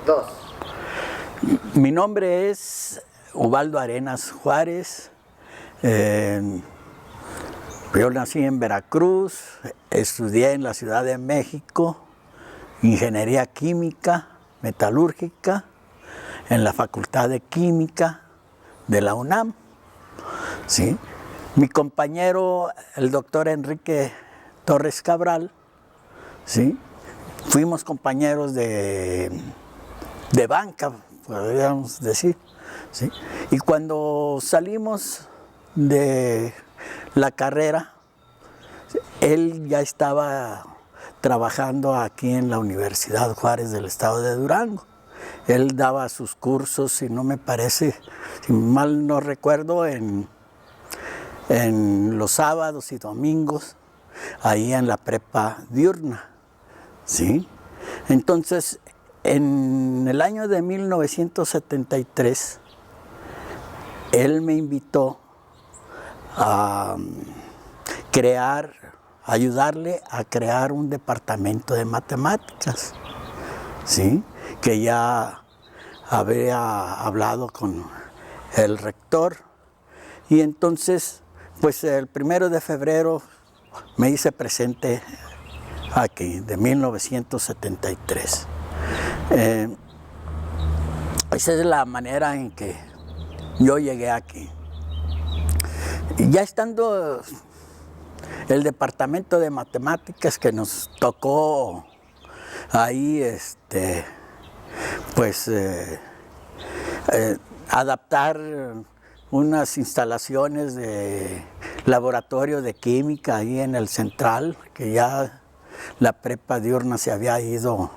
Dos. Mi nombre es Ubaldo Arenas Juárez. Yo nací en Veracruz, estudié en la Ciudad de México, Ingeniería Química, Metalúrgica, en la Facultad de Química de la UNAM. ¿Sí? Mi compañero, el doctor Enrique Torres Cabral, ¿sí? Fuimos compañeros de banca, podríamos decir. ¿Sí? Y cuando salimos de la carrera, él ya estaba trabajando aquí en la Universidad Juárez del estado de Durango. Él daba sus cursos, si no me parece, si mal no recuerdo, en los sábados y domingos, ahí en la prepa diurna. ¿Sí? Entonces, en el año de 1973, él me invitó a ayudarle a crear un departamento de matemáticas, ¿sí? Que ya había hablado con el rector. Y entonces, pues el 1 de febrero me hice presente aquí, de 1973. Esa es la manera en que yo llegué aquí. Y ya estando el departamento de matemáticas que nos tocó ahí, pues adaptar unas instalaciones de laboratorio de química ahí en el central, que ya la prepa diurna se había ido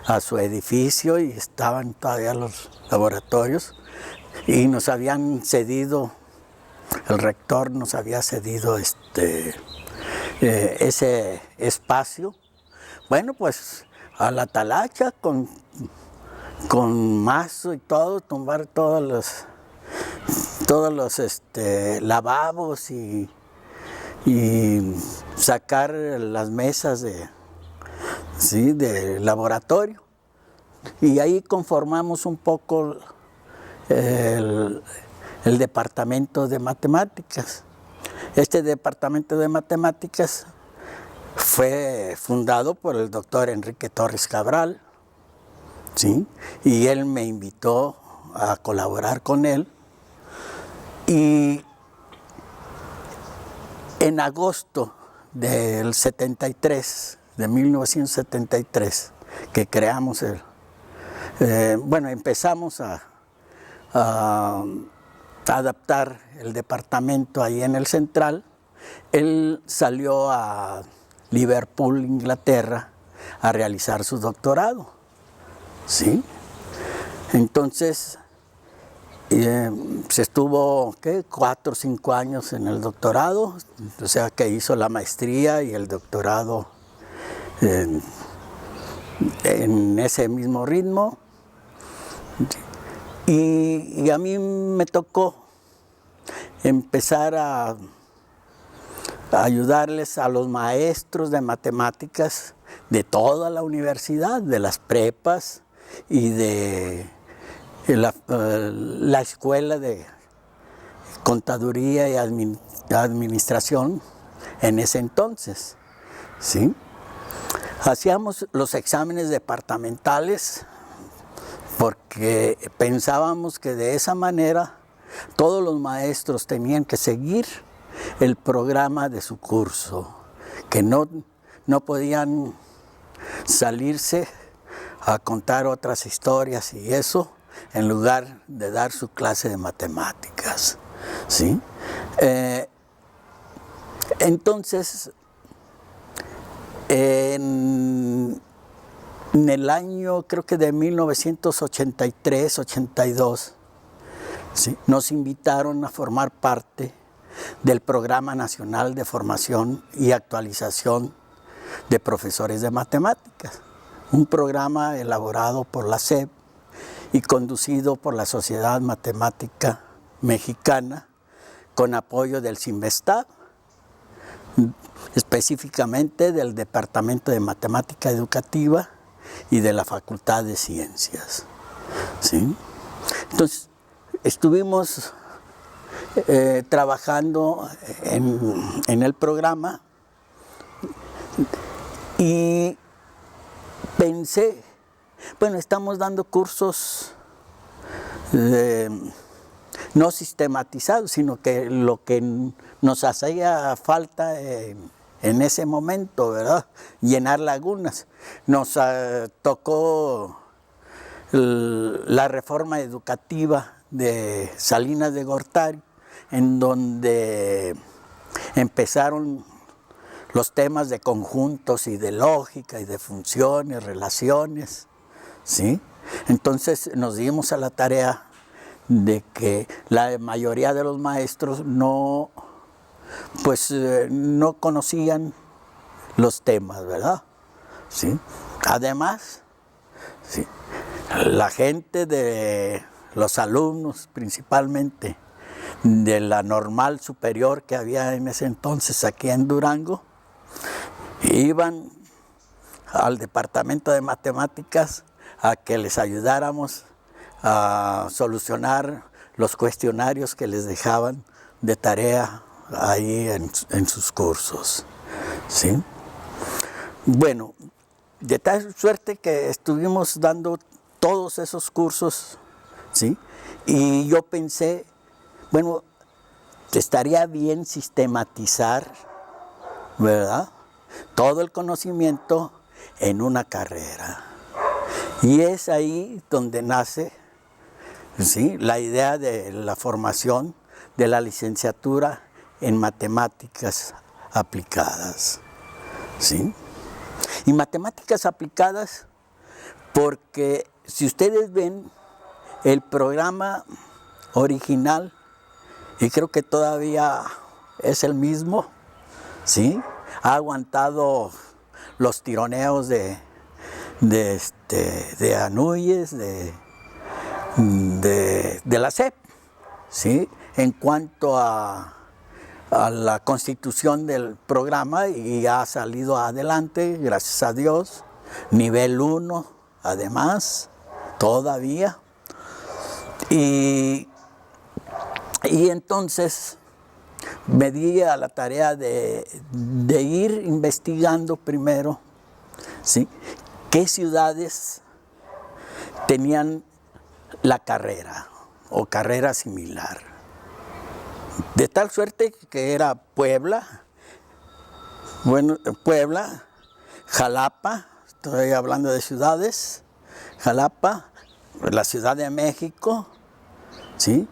a su edificio y estaban todavía los laboratorios, y nos habían cedido, el rector nos había cedido ese espacio. Bueno, pues a la talacha con mazo y todo, tumbar todos los lavabos y sacar las mesas de laboratorio. Y ahí conformamos un poco el departamento de matemáticas. Este departamento de matemáticas fue fundado por el doctor Enrique Torres Cabral, ¿sí? Y él me invitó a colaborar con él. Y en agosto del 73, de 1973, que creamos empezamos a adaptar el departamento ahí en el central. Él salió a Liverpool, Inglaterra, a realizar su doctorado, ¿sí? Entonces, se estuvo 4 o 5 años en el doctorado, o sea que hizo la maestría y el doctorado en ese mismo ritmo. Y a mí me tocó empezar a ayudarles a los maestros de matemáticas de toda la universidad, de las prepas y de la escuela de contaduría y administración en ese entonces, ¿sí? Hacíamos los exámenes departamentales porque pensábamos que de esa manera todos los maestros tenían que seguir el programa de su curso, que no podían salirse a contar otras historias y eso, en lugar de dar su clase de matemáticas, ¿sí? Entonces, en el año, creo que de 1983-82, ¿sí?, nos invitaron a formar parte del Programa Nacional de Formación y Actualización de Profesores de Matemáticas, un programa elaborado por la SEP y conducido por la Sociedad Matemática Mexicana con apoyo del CINVESTAB, específicamente del Departamento de Matemática Educativa y de la Facultad de Ciencias, ¿sí? Entonces, estuvimos trabajando en el programa y pensé, bueno, estamos dando cursos no sistematizados, sino que lo que nos hacía falta en ese momento, ¿verdad? Llenar lagunas. Nos tocó la reforma educativa de Salinas de Gortari, en donde empezaron los temas de conjuntos y de lógica y de funciones, relaciones, ¿sí? Entonces nos dimos a la tarea de que la mayoría de los maestros no conocían los temas, ¿verdad? ¿Sí? Además, ¿sí?, la gente de los alumnos, principalmente de la normal superior que había en ese entonces aquí en Durango, iban al departamento de matemáticas a que les ayudáramos a solucionar los cuestionarios que les dejaban de tarea ahí en sus cursos, ¿sí? Bueno, de tal suerte que estuvimos dando todos esos cursos, ¿sí? Y yo pensé, bueno, estaría bien sistematizar, ¿verdad?, todo el conocimiento en una carrera. Y es ahí donde nace, ¿sí?, la idea de la formación de la licenciatura en matemáticas aplicadas, ¿sí? Y matemáticas aplicadas porque si ustedes ven el programa original, y creo que todavía es el mismo, ¿sí?, ha aguantado los tironeos de Anúyes, de la SEP, ¿sí?, en cuanto a la constitución del programa, y ha salido adelante, gracias a Dios, nivel 1, además, todavía. Y entonces me di a la tarea de ir investigando primero, ¿sí?, qué ciudades tenían la carrera o carrera similar. De tal suerte que era Puebla, Jalapa, estoy hablando de ciudades, Jalapa, la Ciudad de México, ¿sí?,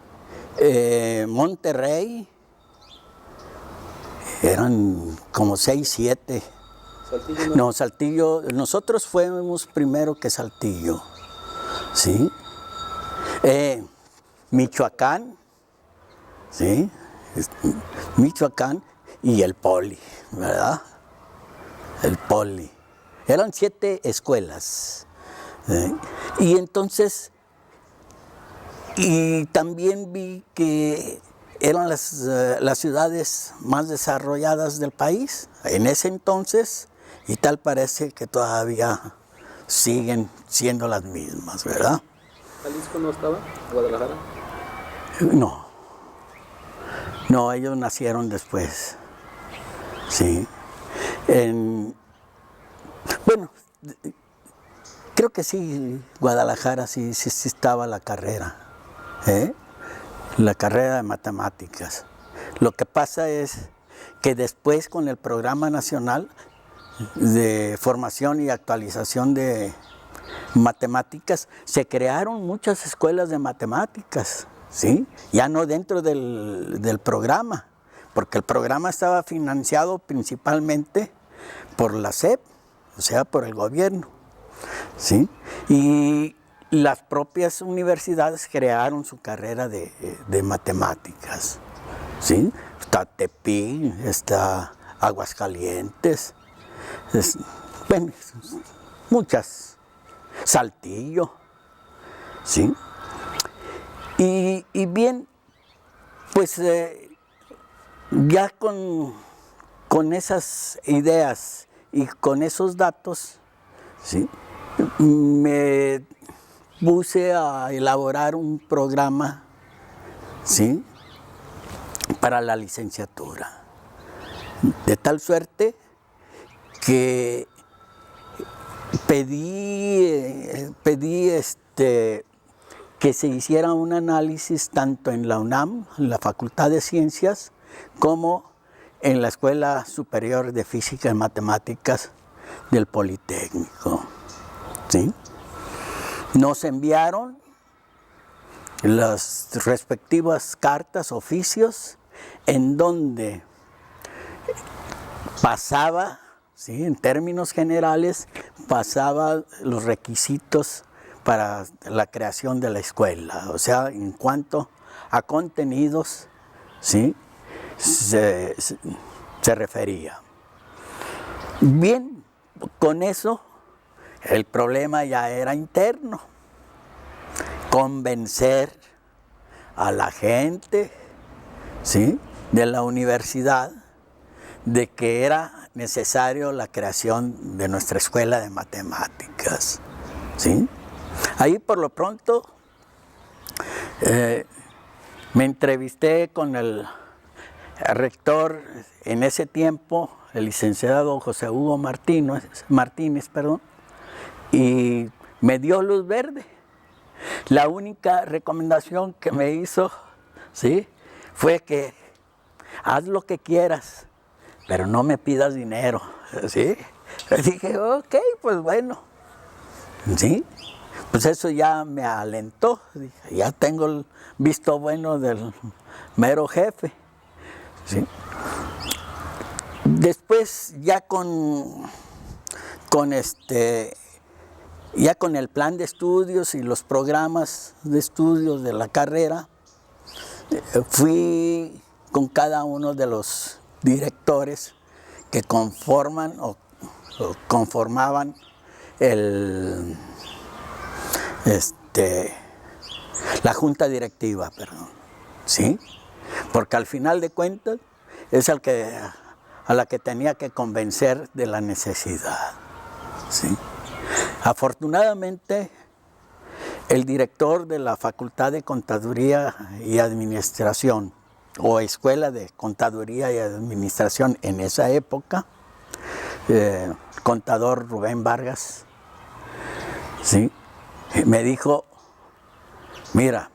Monterrey, eran como 6, 7. Saltillo, no, Saltillo, nosotros fuimos primero que Saltillo, ¿sí? Michoacán, ¿sí? Michoacán y el Poli, ¿verdad? El Poli. Eran 7 escuelas, ¿sí? Y entonces, y también vi que eran las ciudades más desarrolladas del país en ese entonces, y tal parece que todavía siguen siendo las mismas, ¿verdad? ¿Jalisco no estaba? ¿Guadalajara? No, ellos nacieron después, sí. Bueno, creo que sí, Guadalajara sí estaba la carrera, la carrera de matemáticas. Lo que pasa es que después, con el Programa Nacional de Formación y Actualización de Matemáticas, se crearon muchas escuelas de matemáticas, ¿sí? Ya no dentro del programa, porque el programa estaba financiado principalmente por la SEP, o sea, por el gobierno, ¿sí? Y las propias universidades crearon su carrera de matemáticas, ¿sí? Está Tepic, está Aguascalientes, bueno, muchas, Saltillo, ¿sí? Y bien, pues ya con esas ideas y con esos datos, ¿sí?, me puse a elaborar un programa, ¿sí?, para la licenciatura. De tal suerte que pedí que se hiciera un análisis tanto en la UNAM, en la Facultad de Ciencias, como en la Escuela Superior de Física y Matemáticas del Politécnico, ¿sí? Nos enviaron las respectivas cartas, oficios, en donde pasaba, ¿sí?, en términos generales, pasaba los requisitos para la creación de la escuela. O sea, en cuanto a contenidos, ¿sí?, se refería. Bien, con eso el problema ya era interno. Convencer a la gente, ¿sí?, de la universidad de que era necesario la creación de nuestra escuela de matemáticas, ¿sí? Ahí por lo pronto me entrevisté con el rector en ese tiempo, el licenciado José Hugo Martínez, y me dio luz verde. La única recomendación que me hizo, ¿sí?, fue que haz lo que quieras, pero no me pidas dinero, ¿sí? Dije, ok, pues bueno, ¿sí? Pues eso ya me alentó. Dije, ya tengo el visto bueno del mero jefe, ¿sí? Después ya con el plan de estudios y los programas de estudios de la carrera, fui con cada uno de los directores que conforman o conformaban la junta directiva, ¿sí? Porque al final de cuentas es a la que tenía que convencer de la necesidad, ¿sí? Afortunadamente, el director de la Facultad de Contaduría y Administración, o Escuela de Contaduría y Administración en esa época, contador Rubén Vargas, ¿sí?, me dijo, mira,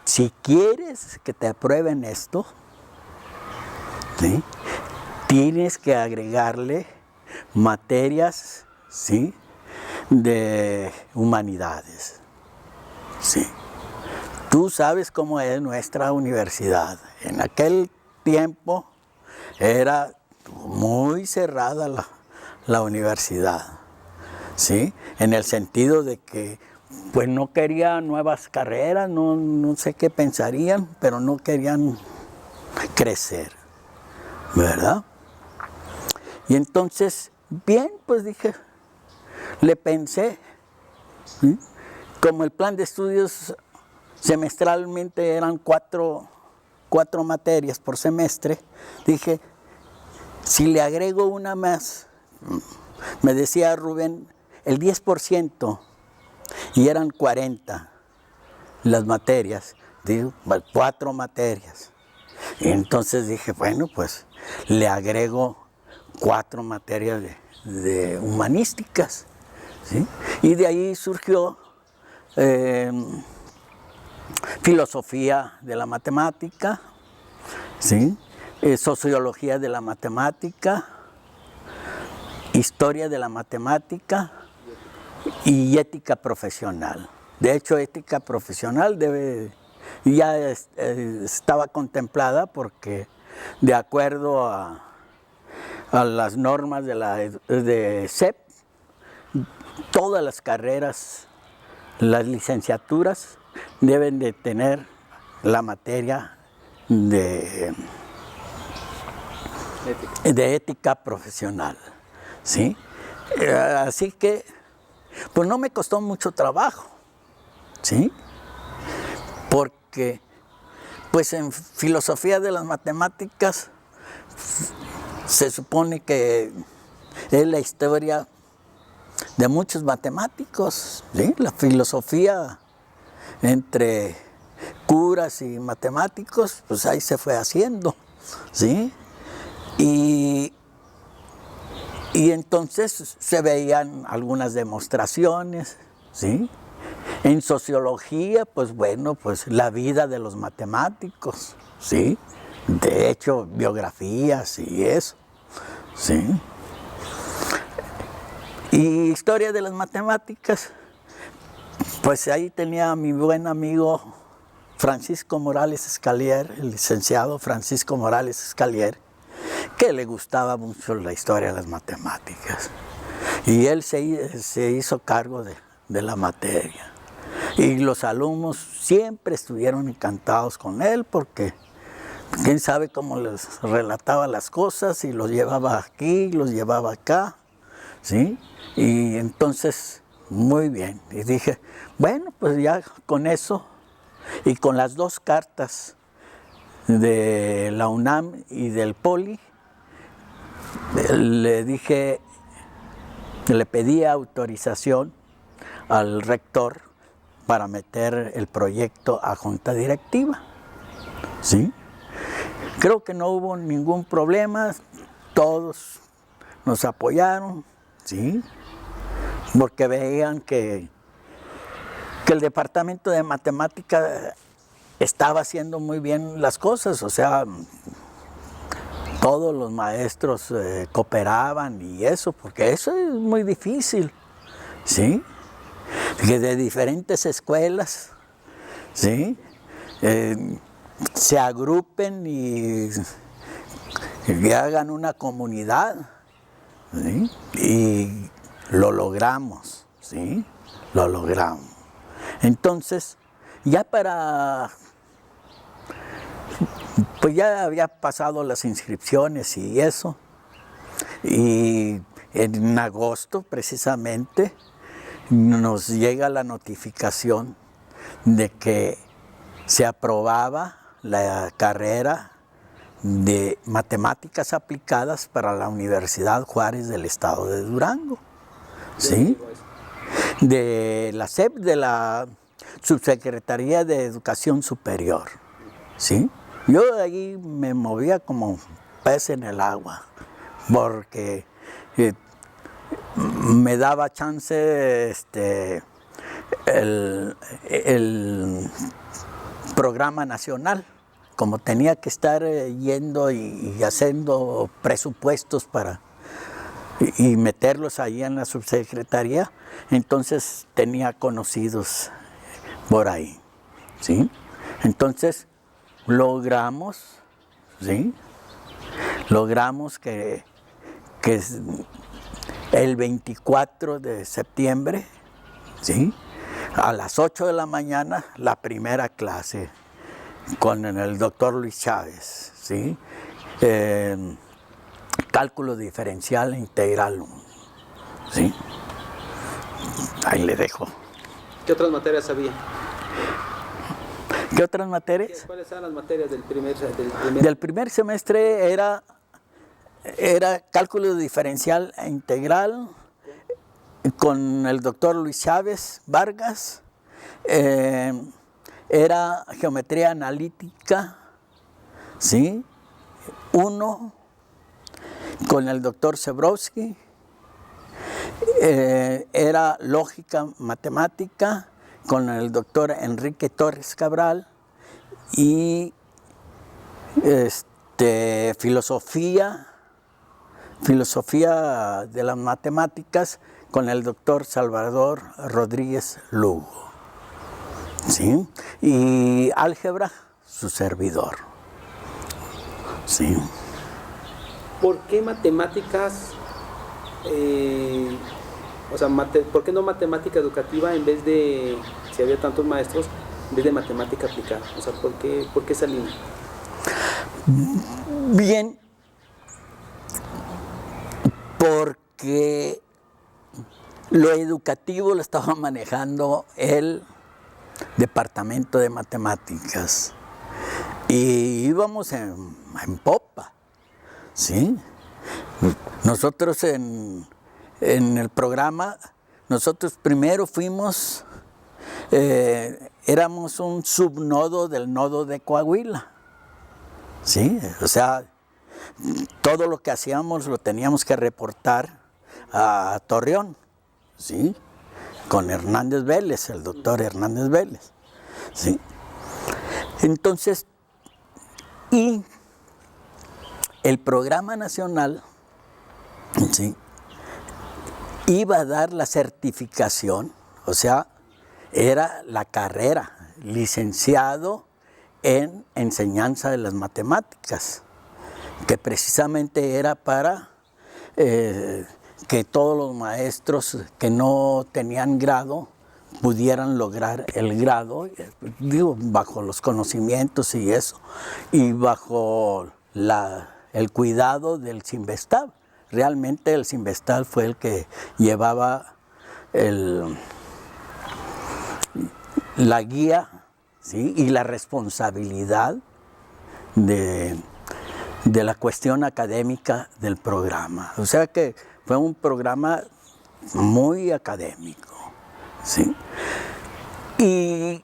si quieres que te aprueben esto, ¿sí?, tienes que agregarle materias, ¿sí?, de humanidades, ¿sí? Tú sabes cómo es nuestra universidad. En aquel tiempo era muy cerrada la universidad, ¿sí? En el sentido de que pues no quería nuevas carreras, no sé qué pensarían, pero no querían crecer, ¿verdad? Y entonces, bien, pues dije, le pensé, ¿sí? Como el plan de estudios semestralmente eran cuatro materias por semestre, dije, si le agrego una más, me decía Rubén, el 10%, y eran 40 las materias, digo, 4 materias. Y entonces dije, bueno, pues le agrego 4 materias de humanísticas, ¿sí? Y de ahí surgió filosofía de la matemática, ¿sí?, sociología de la matemática, historia de la matemática y ética profesional. De hecho, ética profesional ya estaba contemplada porque de acuerdo a las normas de CEP, todas las carreras, las licenciaturas, deben de tener la materia de ética profesional, ¿sí? Así que, pues no me costó mucho trabajo, ¿sí? Porque, pues en filosofía de las matemáticas, se supone que es la historia de muchos matemáticos, ¿sí? La filosofía entre curas y matemáticos, pues ahí se fue haciendo, ¿sí? Y entonces se veían algunas demostraciones, ¿sí? En sociología, pues bueno, pues la vida de los matemáticos, ¿sí? De hecho, biografías y eso, ¿sí? Y historia de las matemáticas, pues ahí tenía a mi buen amigo Francisco Morales Escalier, el licenciado Francisco Morales Escalier, que le gustaba mucho la historia de las matemáticas. Y él se hizo cargo de la materia. Y los alumnos siempre estuvieron encantados con él porque quién sabe cómo les relataba las cosas y los llevaba aquí, los llevaba acá, ¿sí? Y entonces, muy bien. Y dije, bueno, pues ya con eso y con las dos cartas de la UNAM y del Poli, le dije, le pedí autorización al rector para meter el proyecto a junta directiva, ¿sí? Creo que no hubo ningún problema, todos nos apoyaron, ¿sí? Porque veían que el departamento de matemática estaba haciendo muy bien las cosas, o sea, todos los maestros cooperaban y eso, porque eso es muy difícil, ¿sí? Que de diferentes escuelas, ¿sí? Se agrupen y hagan una comunidad, ¿sí? Y lo logramos, ¿sí? Lo logramos. Entonces, ya pues ya había pasado las inscripciones y eso, y en agosto precisamente nos llega la notificación de que se aprobaba la carrera de matemáticas aplicadas para la Universidad Juárez del Estado de Durango, ¿sí? De la SEP, de la Subsecretaría de Educación Superior, ¿sí? Yo de allí me movía como pez en el agua, porque me daba chance el programa nacional, como tenía que estar yendo y haciendo presupuestos y meterlos ahí en la subsecretaría, entonces tenía conocidos por ahí, ¿sí? Entonces logramos, ¿sí? Logramos que el 24 de septiembre, ¿sí? A las 8 de la mañana, la primera clase con el doctor Luis Chávez, ¿sí? Cálculo diferencial e integral, ¿sí? Ahí le dejo. ¿Qué otras materias había? ¿Qué otras materias? ¿Cuáles eran las materias del primer Del primer semestre era cálculo diferencial e integral con el doctor Luis Chávez Vargas, era geometría analítica, ¿sí? 1 con el doctor Zebrowski, era lógica matemática con el doctor Enrique Torres Cabral y filosofía de las matemáticas con el doctor Salvador Rodríguez Lugo, ¿sí? Y álgebra, su servidor, ¿sí? ¿Por qué matemáticas, por qué no matemática educativa en vez de, si había tantos maestros, en vez de matemática aplicada? O sea, ¿por qué esa línea? Bien, porque lo educativo lo estaba manejando el departamento de matemáticas y íbamos en popa, ¿sí? Nosotros en el programa nosotros primero fuimos, éramos un subnodo del nodo de Coahuila. Sí, o sea, todo lo que hacíamos lo teníamos que reportar a Torreón, ¿sí? Con Hernández Vélez, el doctor Hernández Vélez, ¿sí? Entonces, y el programa nacional, ¿sí?, iba a dar la certificación, o sea, era la carrera, licenciado en enseñanza de las matemáticas, que precisamente era para que todos los maestros que no tenían grado pudieran lograr el grado, digo, bajo los conocimientos y eso, y bajo el cuidado del Cinvestav. Realmente el Cinvestav fue el que llevaba la guía, ¿sí?, y la responsabilidad de la cuestión académica del programa. O sea que fue un programa muy académico, ¿sí? Y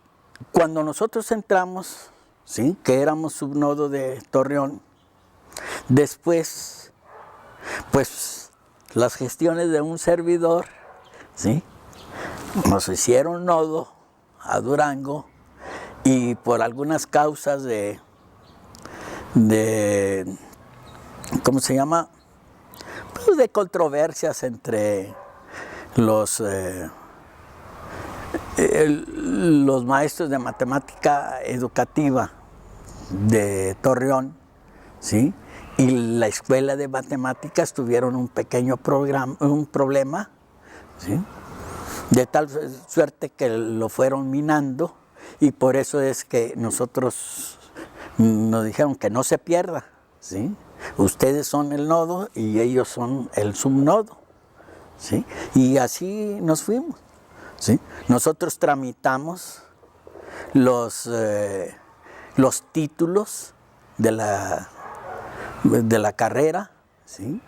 cuando nosotros entramos, ¿sí?, que éramos subnodo de Torreón, después, pues, las gestiones de un servidor, ¿sí?, nos hicieron nodo a Durango, y por algunas causas de ¿cómo se llama?, pues de controversias entre los maestros de matemática educativa de Torreón, ¿sí?, y la escuela de matemáticas tuvieron un pequeño problema, ¿sí?, de tal suerte que lo fueron minando, y por eso es que nosotros nos dijeron que no se pierda, ¿sí? Ustedes son el nodo y ellos son el subnodo, ¿sí? Y así nos fuimos, ¿sí? Nosotros tramitamos los títulos de la carrera, ¿sí?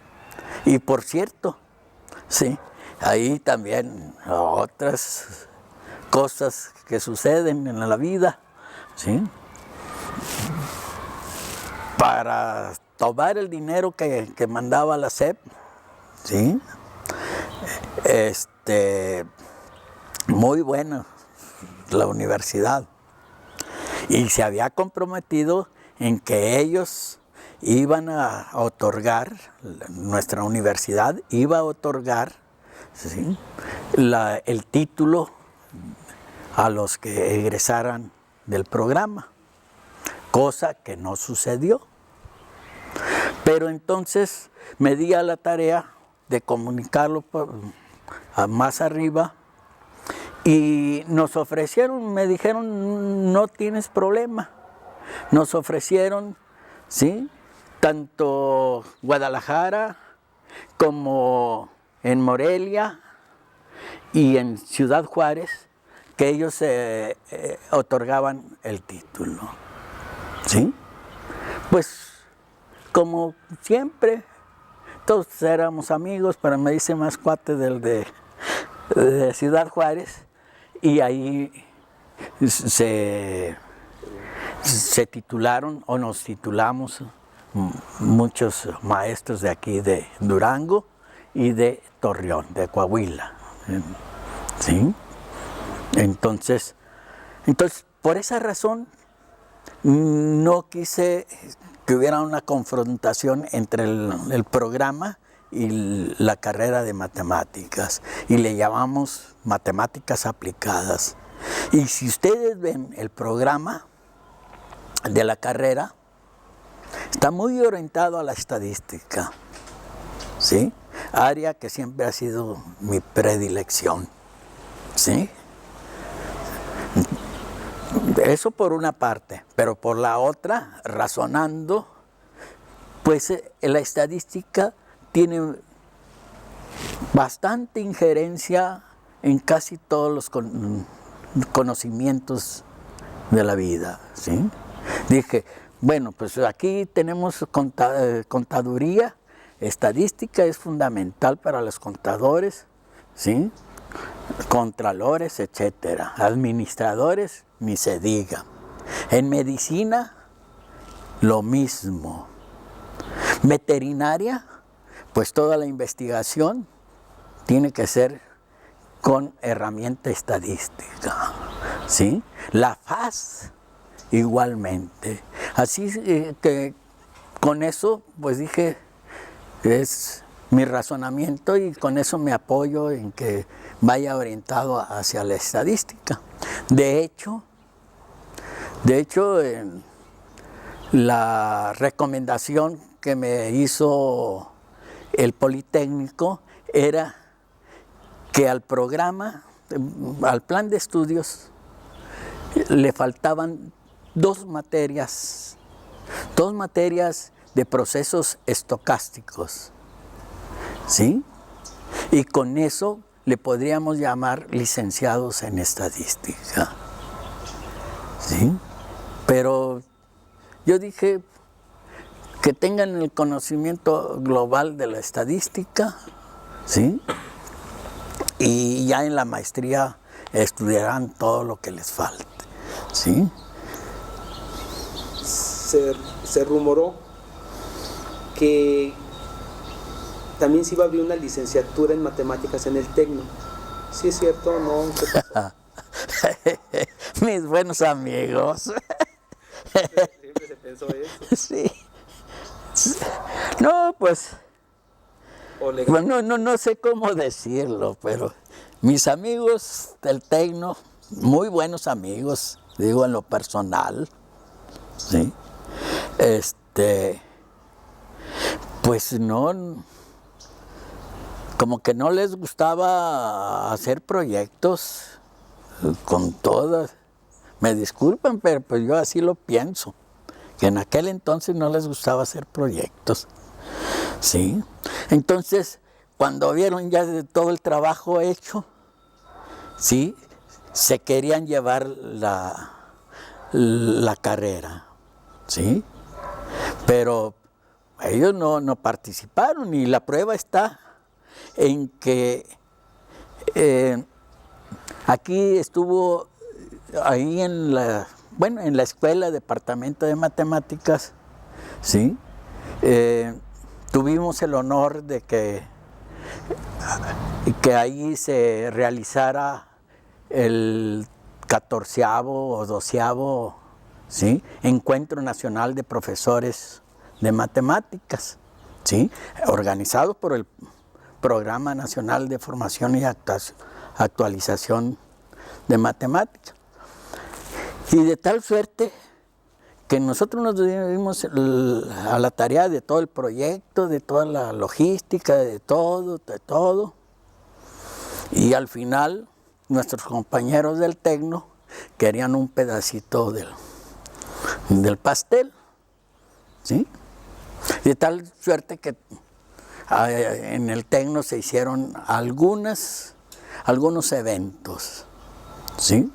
Y por cierto, ¿sí?, ahí también otras cosas que suceden en la vida, ¿sí?, para tomar el dinero que mandaba la SEP, ¿sí?, muy buena la universidad, y se había comprometido en que ellos iban a otorgar, nuestra universidad iba a otorgar, ¿sí?, el título a los que egresaran del programa, cosa que no sucedió. Pero entonces me di a la tarea de comunicarlo más arriba, y nos ofrecieron, me dijeron, no tienes problema. Nos ofrecieron, ¿sí?, tanto Guadalajara como en Morelia y en Ciudad Juárez, que ellos otorgaban el título, ¿sí? Pues como siempre, todos éramos amigos, pero me hice más cuate del de Ciudad Juárez, y ahí se titularon, o nos titulamos, muchos maestros de aquí de Durango y de Torreón, de Coahuila, ¿sí? Entonces, por esa razón, no quise que hubiera una confrontación entre el programa y la carrera de matemáticas, y le llamamos matemáticas aplicadas. Y si ustedes ven el programa de la carrera, está muy orientado a la estadística, ¿sí?, área que siempre ha sido mi predilección, ¿sí? Eso por una parte, pero por la otra, razonando, pues la estadística tiene bastante injerencia en casi todos los conocimientos de la vida, ¿sí? Dije, bueno, pues aquí tenemos contaduría, estadística es fundamental para los contadores, ¿sí? contralores, etcétera. Administradores, ni se diga. En medicina, lo mismo. Veterinaria, pues toda la investigación tiene que ser con herramienta estadística, ¿sí? La FAS, igualmente. Así que con eso, pues dije, es mi razonamiento y con eso me apoyo en que vaya orientado hacia la estadística. De hecho, la recomendación que me hizo el Politécnico era que al programa, al plan de estudios, le faltaban dos materias de procesos estocásticos, ¿sí? Y con eso le podríamos llamar licenciados en estadística, ¿sí? Pero yo dije que tengan el conocimiento global de la estadística, ¿sí? Y ya en la maestría estudiarán todo lo que les falte, ¿sí? Se rumoró que también se iba a abrir una licenciatura en matemáticas en el Tecno. ¿Sí es cierto o no? ¿Qué pasó? Mis buenos amigos. Siempre se pensó eso. Sí. No, pues, bueno, no sé cómo decirlo, pero mis amigos del Tecno, muy buenos amigos, digo en lo personal, ¿sí? Pues no, como que no les gustaba hacer proyectos con todas. Me disculpan, pero pues yo así lo pienso, que en aquel entonces no les gustaba hacer proyectos, ¿sí? Entonces, cuando vieron ya de todo el trabajo hecho, ¿sí? Se querían llevar la carrera, ¿sí? Pero ellos no participaron y la prueba está en que aquí estuvo, ahí en la escuela, departamento de matemáticas, ¿sí? Tuvimos el honor de que ahí se realizara el 14º o 12º, ¿sí? Encuentro Nacional de Profesores de Matemáticas, ¿sí? Organizado por el Programa Nacional de Formación y Actualización de Matemáticas. Y de tal suerte que nosotros nos dimos a la tarea de todo el proyecto, de toda la logística, de todo. Y al final, nuestros compañeros del Tecno querían un pedacito del pastel, ¿sí? De tal suerte que en el Tecno se hicieron algunos eventos, ¿sí?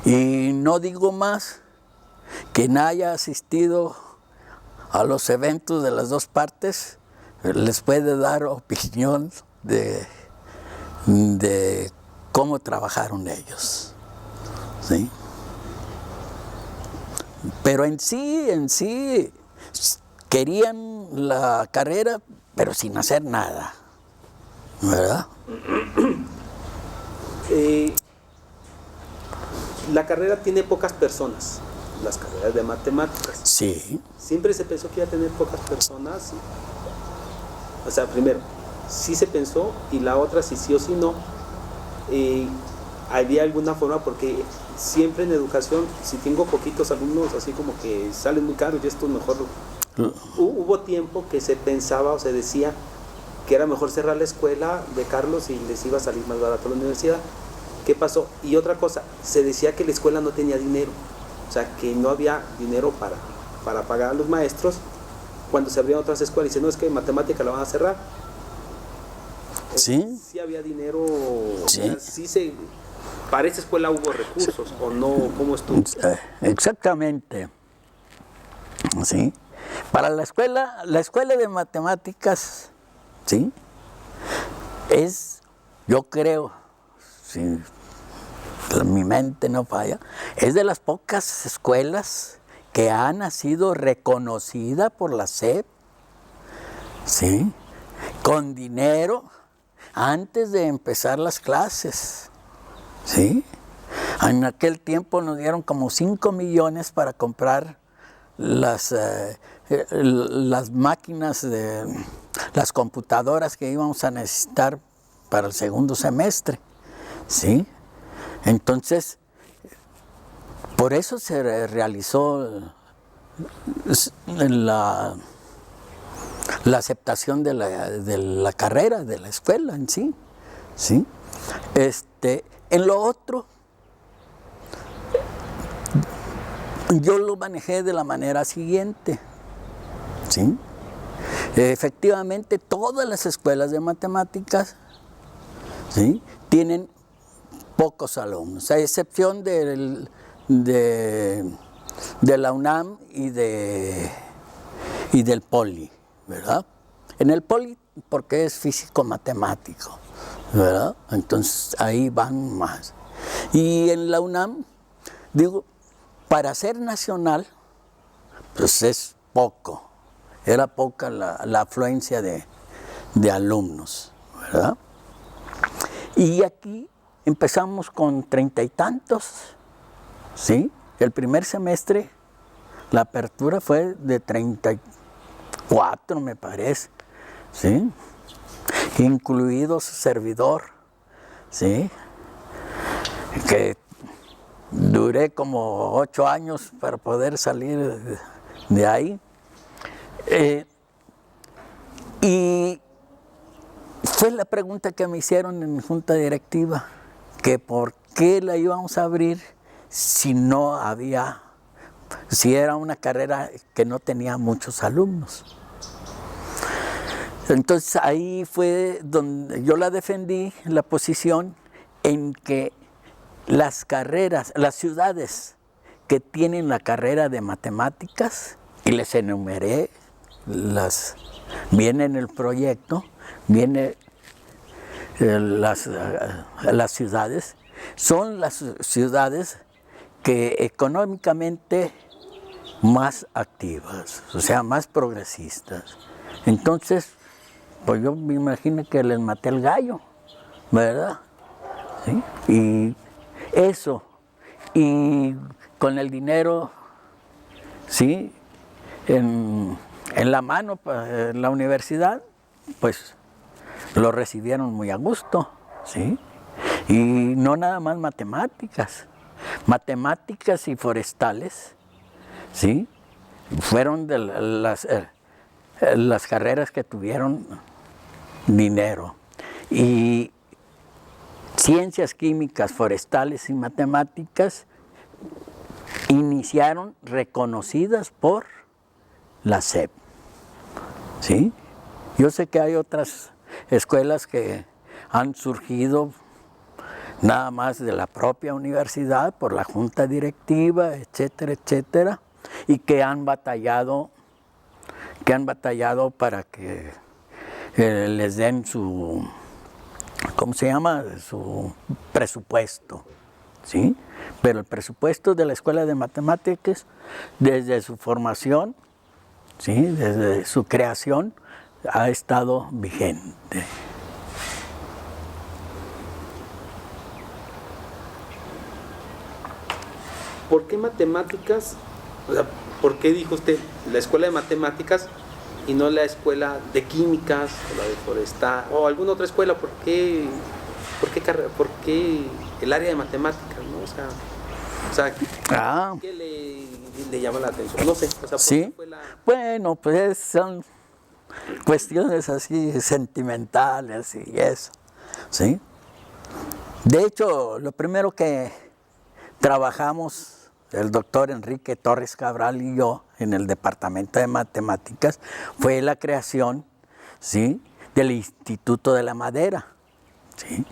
Y no digo más, quien haya asistido a los eventos de las dos partes les puede dar opinión de cómo trabajaron ellos, ¿sí? Pero en sí querían la carrera, pero sin hacer nada, ¿verdad? La carrera tiene pocas personas, las carreras de matemáticas. Sí. Siempre se pensó que iba a tener pocas personas. O sea, primero, sí se pensó, y la otra, si sí o si no, había alguna forma, porque siempre en educación, si tengo poquitos alumnos, así como que salen muy caros y esto mejor. Hubo tiempo que se pensaba o se decía que era mejor cerrar la escuela de Carlos y les iba a salir más barato la universidad. ¿Qué pasó? Y otra cosa, se decía que la escuela no tenía dinero, o sea, que no había dinero para pagar a los maestros. Cuando se abrieron otras escuelas, dicen, no, es que matemática la van a cerrar. Sí. Sí había dinero, Sí. O sea, para esa escuela hubo recursos, ¿o no? ¿Cómo estuvo? Exactamente. Sí. Para la escuela de matemáticas, ¿sí? Es, yo creo, si mi mente no falla, es de las pocas escuelas que han sido reconocida por la SEP, ¿sí? Con dinero antes de empezar las clases, ¿sí? En aquel tiempo nos dieron como 5 millones para comprar las máquinas, las computadoras que íbamos a necesitar para el segundo semestre, ¿sí? Entonces, por eso se realizó la aceptación de la carrera, de la escuela en sí, ¿sí? En lo otro, yo lo manejé de la manera siguiente, ¿sí? Efectivamente, todas las escuelas de matemáticas, ¿sí?, tienen pocos alumnos, a excepción de la UNAM y del Poli, ¿verdad? En el Poli, porque es físico-matemático, ¿verdad? Entonces ahí van más. Y en la UNAM, digo, para ser nacional, pues es poco, era poca la afluencia de alumnos, ¿verdad? Y aquí empezamos con 30 y tantos, ¿sí? El primer semestre, la apertura fue de 34, me parece, ¿sí? Incluido su servidor, ¿sí? Que duré como 8 años para poder salir de ahí. Y fue la pregunta que me hicieron en mi junta directiva, que por qué la íbamos a abrir si era una carrera que no tenía muchos alumnos. Entonces ahí fue donde yo la defendí, la posición en que las ciudades que tienen la carrera de matemáticas, y les enumeré, viene en el proyecto, viene las ciudades, son las ciudades que económicamente más activas, o sea, más progresistas. Entonces, pues yo me imagino que les maté el gallo, ¿verdad? ¿Sí? Y eso, y con el dinero, ¿sí?, en la mano, en la universidad, pues lo recibieron muy a gusto, ¿sí? Y no nada más matemáticas y forestales, ¿sí? Fueron de las carreras que tuvieron dinero. Y ciencias químicas, forestales y matemáticas iniciaron reconocidas por la SEP, ¿sí? Yo sé que hay otras escuelas que han surgido nada más de la propia universidad, por la junta directiva, etcétera, etcétera, y que han batallado para que les den su, ¿cómo se llama?, su presupuesto, ¿sí? Pero el presupuesto de la Escuela de Matemáticas, desde su formación, ¿sí?, desde su creación, ha estado vigente. ¿Por qué matemáticas? O sea, ¿por qué dijo usted la escuela de matemáticas y no la escuela de químicas o la de forestal o alguna otra escuela? ¿Por qué el área de matemáticas, no? O sea, ¿qué le llama la atención? No sé. O sea, sí. ¿por qué fue Bueno, pues son cuestiones así sentimentales y eso, ¿sí? De hecho, lo primero que trabajamos, el doctor Enrique Torres Cabral y yo, en el departamento de matemáticas, fue la creación, ¿sí?, del Instituto de la Madera, ¿sí?,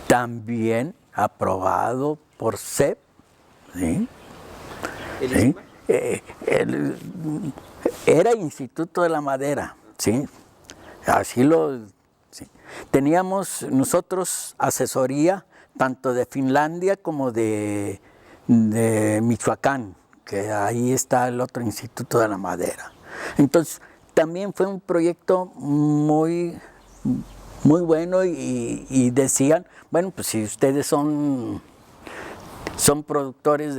también aprobado por SEP, ¿sí? ¿Sí? Era Instituto de la Madera, ¿sí? Así sí. Teníamos nosotros asesoría tanto de Finlandia como de Michoacán, que ahí está el otro Instituto de la Madera. Entonces, también fue un proyecto muy bueno y decían, bueno, pues si ustedes son productores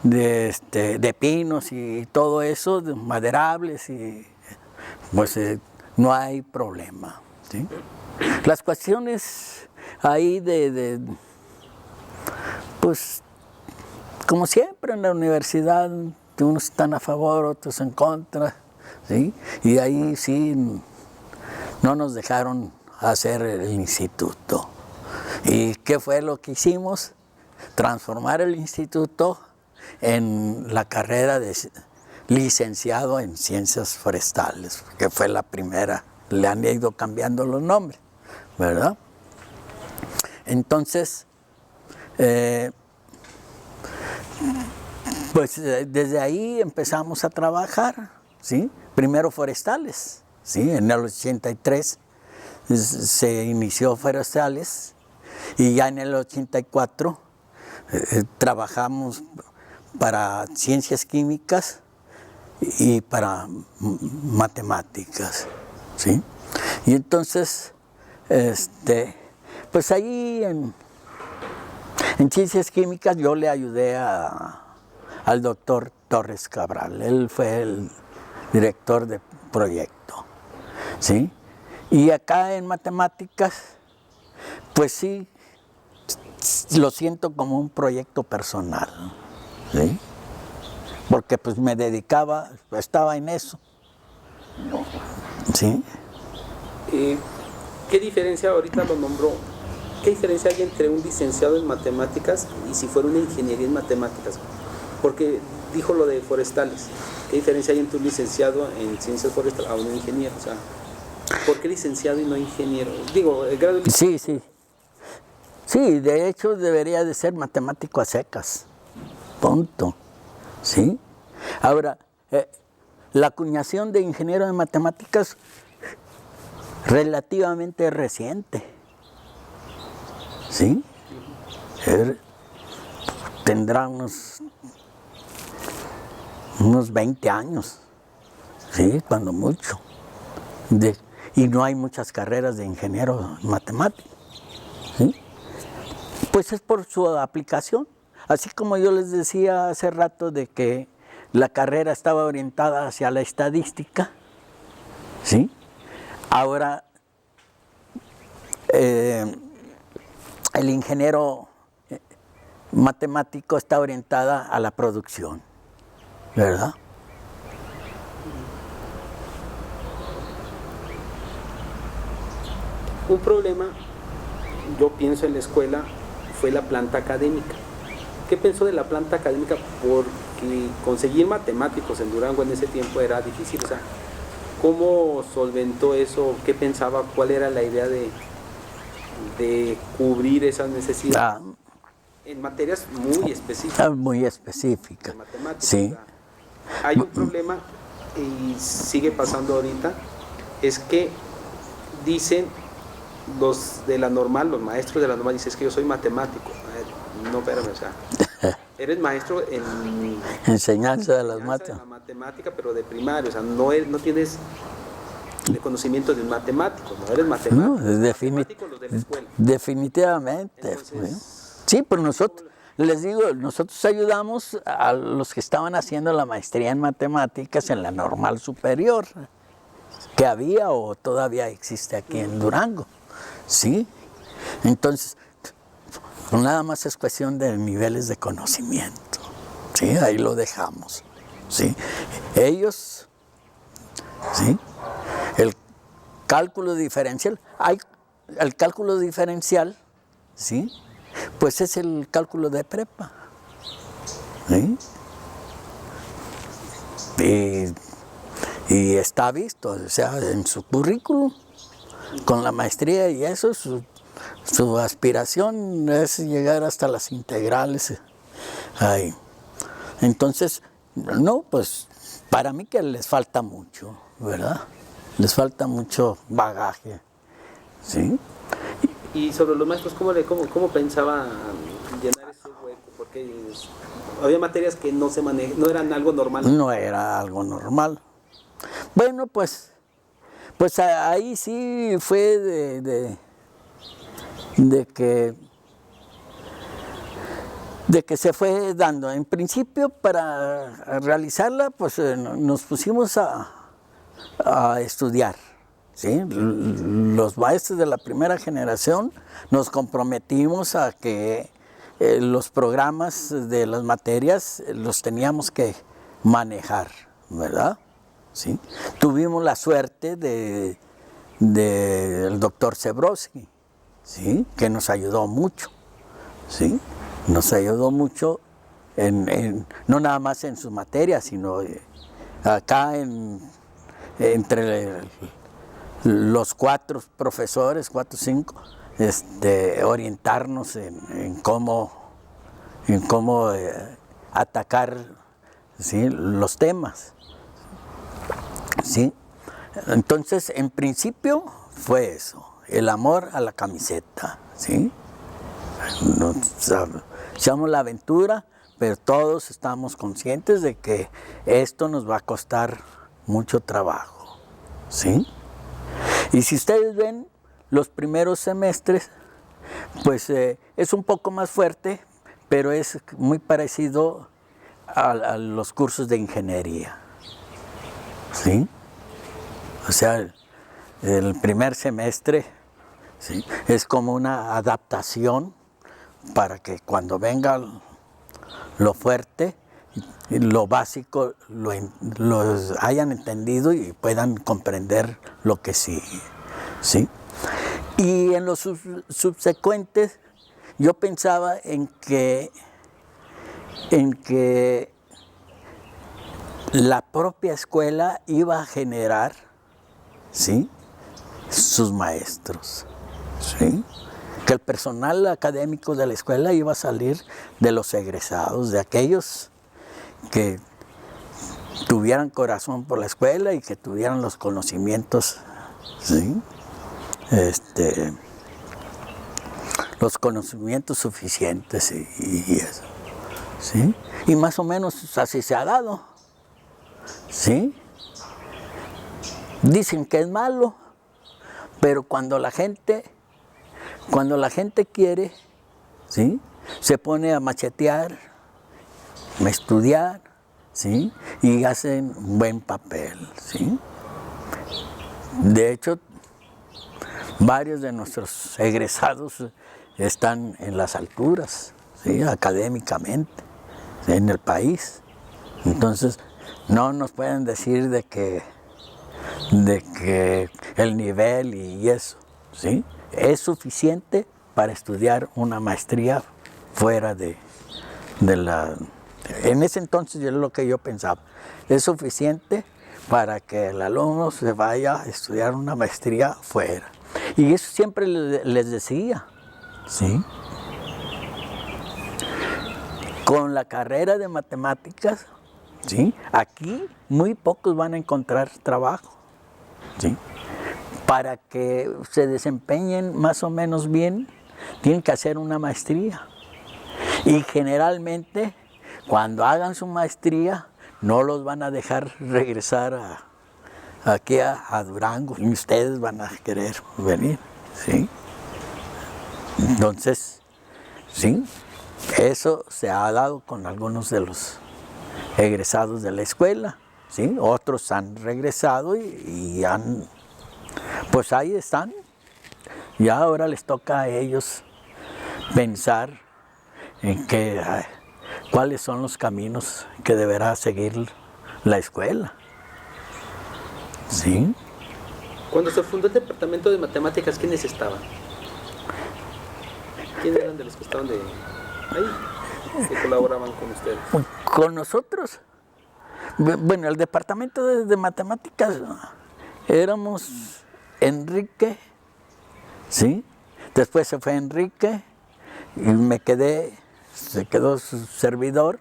de pinos y todo eso, de maderables, y pues no hay problema, ¿sí? Las cuestiones ahí pues como siempre en la universidad, unos están a favor, otros en contra, ¿sí? Y ahí sí no nos dejaron hacer el instituto. ¿Y qué fue lo que hicimos? Transformar el instituto en la carrera de licenciado en Ciencias Forestales, que fue la primera. Le han ido cambiando los nombres, ¿verdad? Entonces, pues desde ahí empezamos a trabajar, ¿sí? Primero forestales, ¿sí? En el 83 se inició forestales y ya en el 84 trabajamos para ciencias químicas y para matemáticas, ¿sí? Y entonces, pues ahí en ciencias químicas yo le ayudé al doctor Torres Cabral. Él fue el director de proyecto, ¿sí? Y acá en matemáticas, pues sí, lo siento como un proyecto personal, ¿sí? Porque pues me dedicaba, estaba en eso, ¿sí? ¿Qué diferencia, ahorita lo nombró, qué diferencia hay entre un licenciado en matemáticas y si fuera una ingeniería en matemáticas? Porque dijo lo de forestales. ¿Qué diferencia hay entre un licenciado en ciencias forestales a un ingeniero? O sea, ¿por qué licenciado y no ingeniero? Digo, el grado de... Sí, sí. Sí, de hecho debería de ser matemático a secas. Punto. ¿Sí? Ahora, la acuñación de ingeniero en matemáticas relativamente reciente. ¿Sí? Tendrá unos 20 años, ¿sí? Cuando mucho. Y no hay muchas carreras de ingeniero matemático, ¿sí? Pues es por su aplicación. Así como yo les decía hace rato de que la carrera estaba orientada hacia la estadística, ¿sí? Ahora el ingeniero matemático está orientada a la producción, ¿verdad? Un problema, yo pienso en la escuela, fue la planta académica. ¿Qué pensó de la planta académica? Porque conseguir matemáticos en Durango en ese tiempo era difícil. O sea, ¿cómo solventó eso? ¿Qué pensaba? ¿Cuál era la idea de cubrir esas necesidades? En materias muy específicas. Muy específicas. Matemáticas. Sí. O sea, hay un problema y sigue pasando ahorita, es que dicen los de la normal, los maestros de la normal, dicen, es que yo soy matemático. No, espérame, o sea, eres maestro en enseñanza de la matemática, pero de primaria, o sea, no tienes el conocimiento de un matemático, no eres matemático. No, matemático los de la escuela. Definitivamente. Entonces, sí, pero nosotros, les digo, nosotros ayudamos a los que estaban haciendo la maestría en matemáticas en la normal superior, que había o todavía existe aquí en Durango, ¿sí? Entonces, nada más es cuestión de niveles de conocimiento, ¿sí? Ahí lo dejamos, ¿sí? Ellos, ¿sí? El cálculo diferencial, el cálculo diferencial, ¿sí? Pues es el cálculo de prepa, ¿sí? Y está visto, o sea, en su currículum, con la maestría y eso, su aspiración es llegar hasta las integrales ahí. Entonces, no, pues para mí que les falta mucho, ¿verdad? Les falta mucho bagaje, ¿sí? Y sobre los maestros, ¿cómo pensaban llenar ese hueco? Porque había materias que no no eran algo normal. No era algo normal. Bueno, pues ahí sí fue de que se fue dando. En principio, para realizarla, pues nos pusimos a estudiar, ¿sí? Los maestros de la primera generación nos comprometimos a que los programas de las materias los teníamos que manejar, ¿verdad? ¿Sí? Tuvimos la suerte del doctor Zebrowski, ¿sí? Que nos ayudó mucho, ¿sí? Nos ayudó mucho no nada más en sus materias, sino acá entre los 4 profesores, 4 o 5, orientarnos en cómo atacar, ¿sí? Los temas, ¿sí? Entonces, en principio fue eso, el amor a la camiseta, ¿sí? Nos echamos la aventura, pero todos estamos conscientes de que esto nos va a costar mucho trabajo, ¿sí? Y si ustedes ven los primeros semestres, pues es un poco más fuerte, pero es muy parecido a los cursos de ingeniería, ¿sí? O sea, el primer semestre, ¿sí? Es como una adaptación para que cuando venga lo fuerte, lo básico, lo hayan entendido y puedan comprender lo que sigue, ¿sí? Y en los subsecuentes, yo pensaba en que la propia escuela iba a generar, ¿sí? Sus maestros, ¿sí? Que el personal académico de la escuela iba a salir de los egresados, de aquellos que tuvieran corazón por la escuela y que tuvieran los conocimientos, ¿sí? Los conocimientos suficientes y eso, ¿sí? Y más o menos así se ha dado, ¿sí? Dicen que es malo, pero cuando la gente quiere, ¿sí? Se pone a machetear, a estudiar, ¿sí? Y hacen un buen papel, ¿sí? De hecho, varios de nuestros egresados están en las alturas, ¿sí? Académicamente, ¿sí? En el país. Entonces, no nos pueden decir de que el nivel y eso, ¿sí? Es suficiente para estudiar una maestría fuera de la... En ese entonces es lo que yo pensaba. Es suficiente para que el alumno se vaya a estudiar una maestría fuera. Y eso siempre les decía, ¿sí? Con la carrera de matemáticas, ¿sí? Aquí muy pocos van a encontrar trabajo, ¿sí? Para que se desempeñen más o menos bien, tienen que hacer una maestría. Y generalmente, cuando hagan su maestría, no los van a dejar regresar aquí a Durango, y ustedes van a querer venir, ¿sí? Entonces, sí, eso se ha dado con algunos de los egresados de la escuela, ¿sí? Otros han regresado y han... Pues ahí están, y ahora les toca a ellos pensar en cuáles son los caminos que deberá seguir la escuela. ¿Sí? Cuando se fundó el departamento de matemáticas, ¿quiénes estaban? ¿Quiénes eran de los que estaban ahí, que colaboraban con ustedes? Con nosotros. Bueno, el departamento de matemáticas éramos Enrique, ¿sí? Después se fue Enrique y se quedó su servidor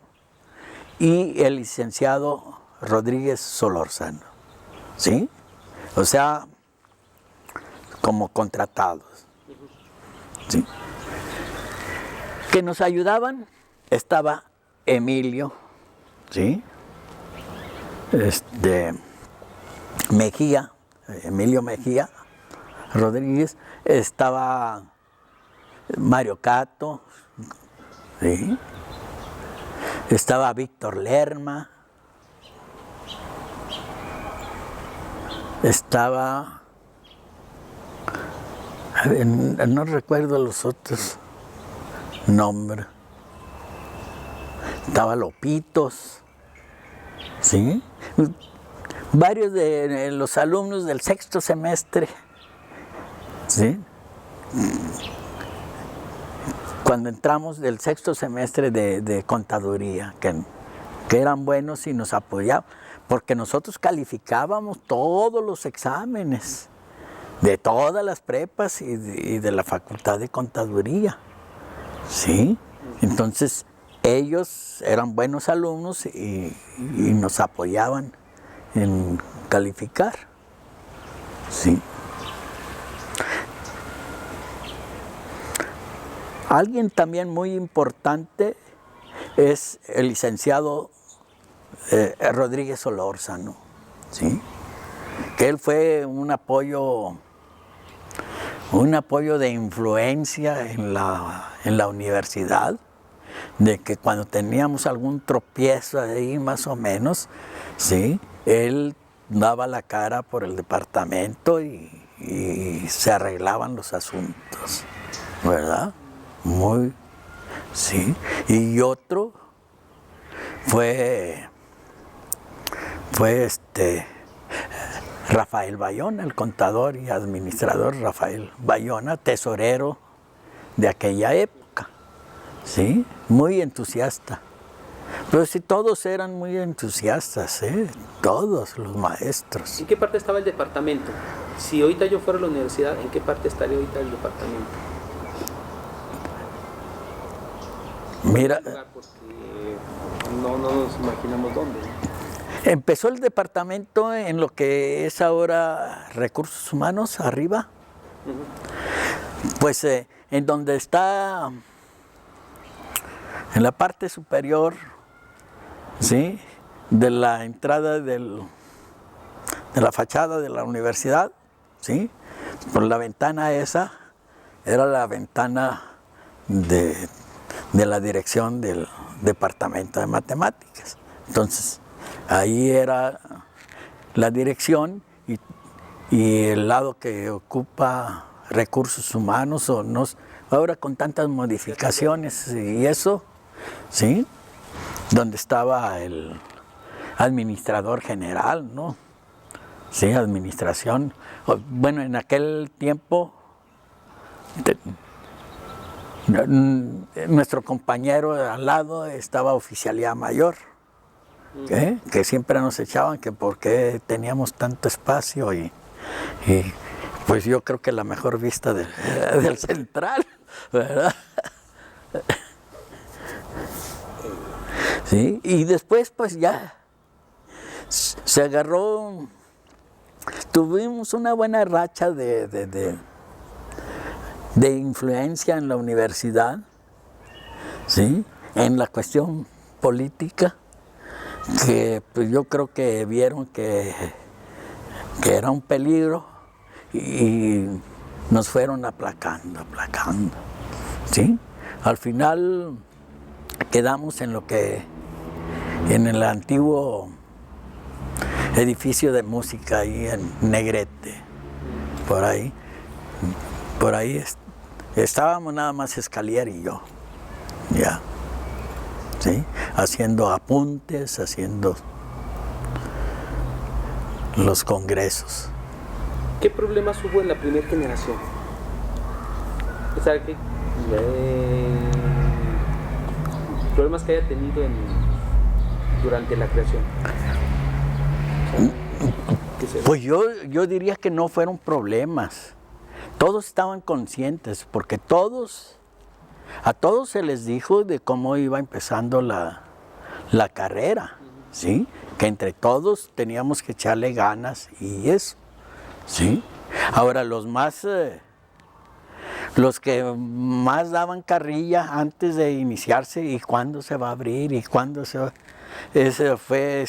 y el licenciado Rodríguez Solórzano, ¿sí? O sea, como contratados. ¿sí? Que nos ayudaban, estaba Emilio, ¿sí? Mejía, Emilio Mejía Rodríguez, estaba Mario Cato, ¿sí? Estaba Víctor Lerma, estaba, a ver, no recuerdo los otros nombres, estaba Lopitos, ¿sí? Varios de los alumnos del sexto semestre, ¿sí? Cuando entramos del sexto semestre de contaduría, que eran buenos y nos apoyaban, porque nosotros calificábamos todos los exámenes de todas las prepas y de la Facultad de Contaduría, ¿sí? Entonces ellos eran buenos alumnos y nos apoyaban en calificar, ¿sí? Alguien también muy importante es el licenciado Rodríguez Solórzano, ¿sí? Que él fue un apoyo de influencia en la universidad, de que cuando teníamos algún tropiezo ahí más o menos, ¿sí? Él daba la cara por el departamento y se arreglaban los asuntos, ¿verdad? Muy, sí. Y otro fue Rafael Bayona, el contador y administrador Rafael Bayona, tesorero de aquella época, ¿sí? Muy entusiasta. Pero sí, todos eran muy entusiastas, todos los maestros. ¿En qué parte estaba el departamento? Si ahorita yo fuera a la universidad, ¿en qué parte estaría ahorita el departamento? Mira, porque no nos imaginamos dónde. Empezó el departamento en lo que es ahora Recursos Humanos, arriba. Pues en donde está, en la parte superior, ¿sí? De la entrada de la fachada de la universidad, ¿sí? Por la ventana esa, era la ventana de la dirección del Departamento de Matemáticas. Entonces, ahí era la dirección y el lado que ocupa Recursos Humanos, o no, ahora con tantas modificaciones y eso, ¿sí? Donde estaba el administrador general, ¿no? Sí, administración. Bueno, en aquel tiempo nuestro compañero al lado estaba oficialía mayor, que siempre nos echaban que por qué teníamos tanto espacio y pues yo creo que la mejor vista del central, ¿verdad? Sí, y después pues ya se agarró, tuvimos una buena racha de influencia en la universidad, ¿sí? En la cuestión política, que pues yo creo que vieron que era un peligro y nos fueron aplacando, ¿sí? Al final quedamos en el antiguo edificio de música ahí en Negrete, por ahí estábamos nada más Escalier y yo, ya, ¿sí? Haciendo apuntes, haciendo los congresos. ¿Qué problemas hubo en la primera generación? O sea, ¿qué problemas que haya tenido durante la creación? Pues yo diría que no fueron problemas. Todos estaban conscientes, porque a todos se les dijo de cómo iba empezando la carrera, ¿sí? Que entre todos teníamos que echarle ganas y eso, ¿sí? Ahora los más Los que más daban carrilla antes de iniciarse, y cuándo se va a abrir, y cuándo se va. Ese fue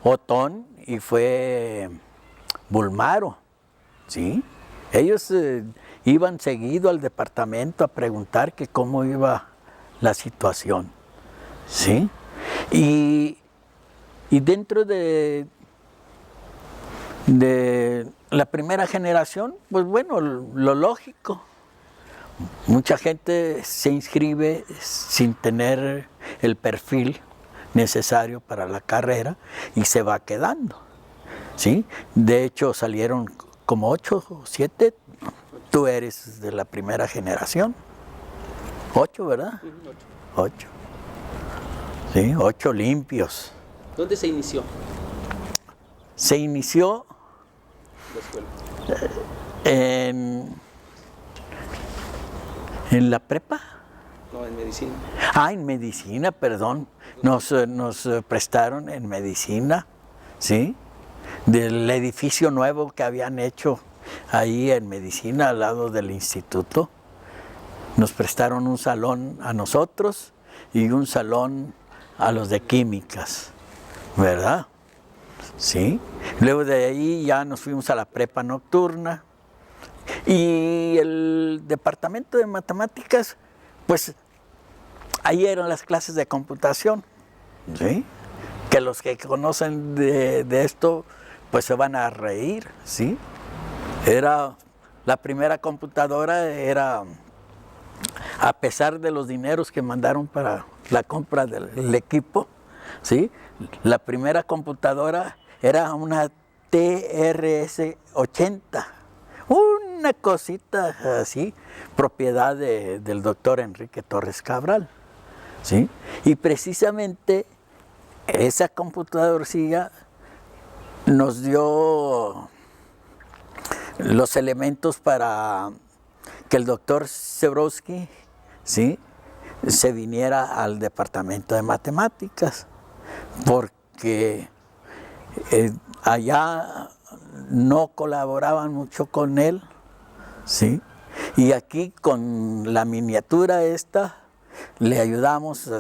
Otón y fue Bulmaro, ¿sí? Ellos iban seguido al departamento a preguntar que cómo iba la situación, ¿sí? Y dentro de la primera generación, pues bueno, lo lógico. Mucha gente se inscribe sin tener el perfil necesario para la carrera y se va quedando, ¿sí? De hecho, salieron como 8 o 7. Tú eres de la primera generación. 8, ¿verdad? 8. Sí, 8 limpios. ¿Dónde se inició Se inició la escuela? En la prepa. No, en medicina. En medicina, perdón. Nos prestaron en medicina, ¿sí? Del edificio nuevo que habían hecho ahí en medicina, al lado del instituto. Nos prestaron un salón a nosotros y un salón a los de químicas, ¿verdad? Sí. Luego de ahí ya nos fuimos a la prepa nocturna. Y el departamento de matemáticas, pues ahí eran las clases de computación, ¿sí? Que los que conocen de esto, pues se van a reír, ¿sí? La primera computadora era, a pesar de los dineros que mandaron para la compra del equipo, ¿sí? La primera computadora era una TRS-80. Una cosita así, propiedad del doctor Enrique Torres Cabral, ¿sí? Y precisamente esa computadorcilla nos dio los elementos para que el doctor Zebrowski, ¿sí?, se viniera al departamento de matemáticas, porque allá no colaboraban mucho con él, ¿sí? Y aquí con la miniatura esta le ayudamos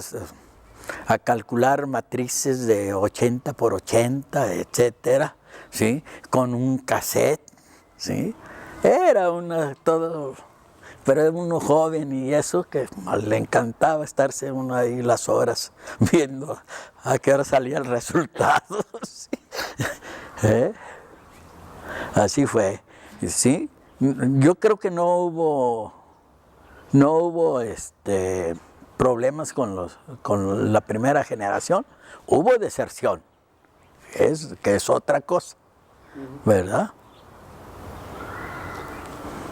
a calcular matrices de 80 por 80, etcétera, ¿sí? Con un cassette, ¿sí? Era todo, pero era uno joven y eso que le encantaba estarse uno ahí las horas viendo a qué hora salía el resultado, ¿sí? Así fue, ¿sí? Yo creo que no hubo problemas con la primera generación. Hubo deserción, que es otra cosa, ¿verdad?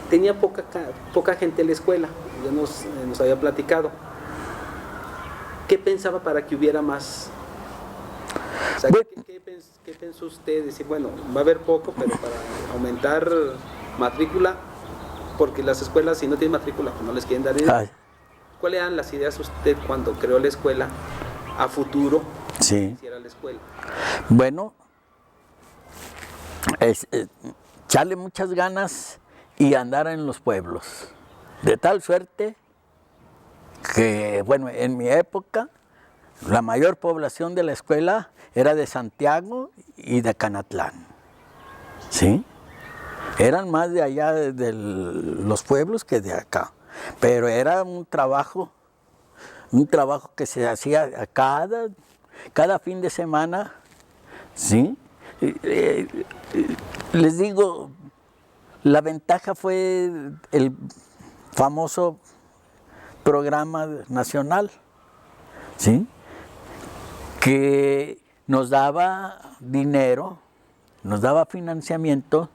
Tenía poca gente en la escuela, ya nos había platicado. ¿Qué pensaba para que hubiera más? O sea, ¿qué pensó usted? Decir, bueno, va a haber poco, pero para aumentar matrícula, porque las escuelas, si no tienen matrícula, pues no les quieren dar dinero. ¿Cuáles eran las ideas usted cuando creó la escuela a futuro? Sí. Hiciera la escuela. Bueno, echarle muchas ganas y andar en los pueblos. De tal suerte que, bueno, en mi época, la mayor población de la escuela era de Santiago y de Canatlán, ¿sí? Eran más de allá de los pueblos que de acá, pero era un trabajo que se hacía cada fin de semana, ¿sí? Les digo, la ventaja fue el famoso programa nacional, ¿sí?, que nos daba dinero, nos daba financiamiento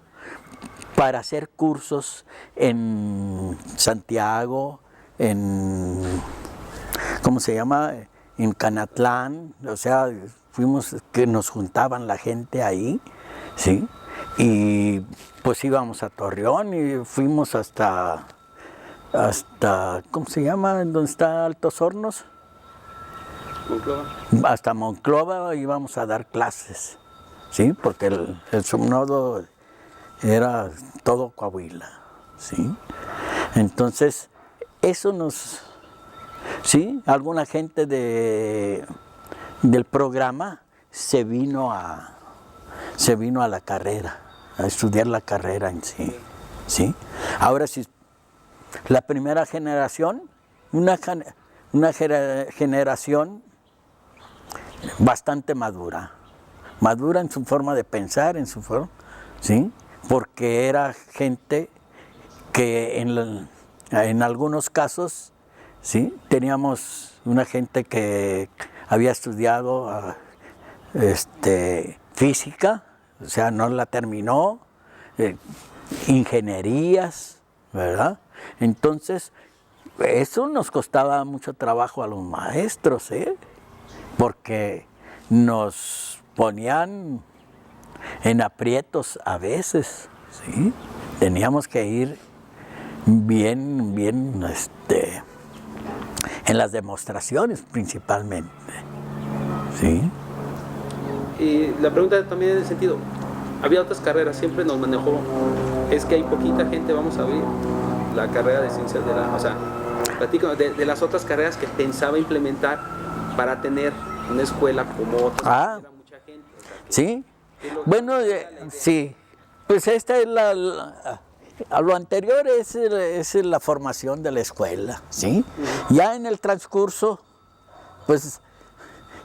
para hacer cursos en Santiago, ¿cómo se llama?, en Canatlán. O sea, que nos juntaban la gente ahí, ¿sí? Y pues íbamos a Torreón y fuimos hasta ¿cómo se llama?, ¿dónde está Altos Hornos? Monclova. Hasta Monclova íbamos a dar clases, ¿sí? Porque el subnodo era todo Coahuila, ¿sí? Entonces, eso nos... Sí, alguna gente del programa se vino a la carrera, a estudiar la carrera en sí. ¿Sí? Ahora sí, la primera generación, una generación bastante madura en su forma de pensar, en su forma, ¿sí? Porque era gente que en algunos casos, ¿sí? Teníamos una gente que había estudiado física, o sea, no la terminó, ingenierías, ¿verdad? Entonces, eso nos costaba mucho trabajo a los maestros, porque nos ponían en aprietos a veces, ¿sí? Teníamos que ir bien, en las demostraciones principalmente, ¿sí? Y la pregunta también en el sentido, había otras carreras, siempre nos manejó, es que hay poquita gente, vamos a abrir la carrera de ciencias de la... O sea, platícanos de las otras carreras que pensaba implementar para tener una escuela como otras, que era mucha gente. O sea, sí, bueno, sí, pues esta es a lo anterior es la formación de la escuela, ¿sí? Ya en el transcurso, pues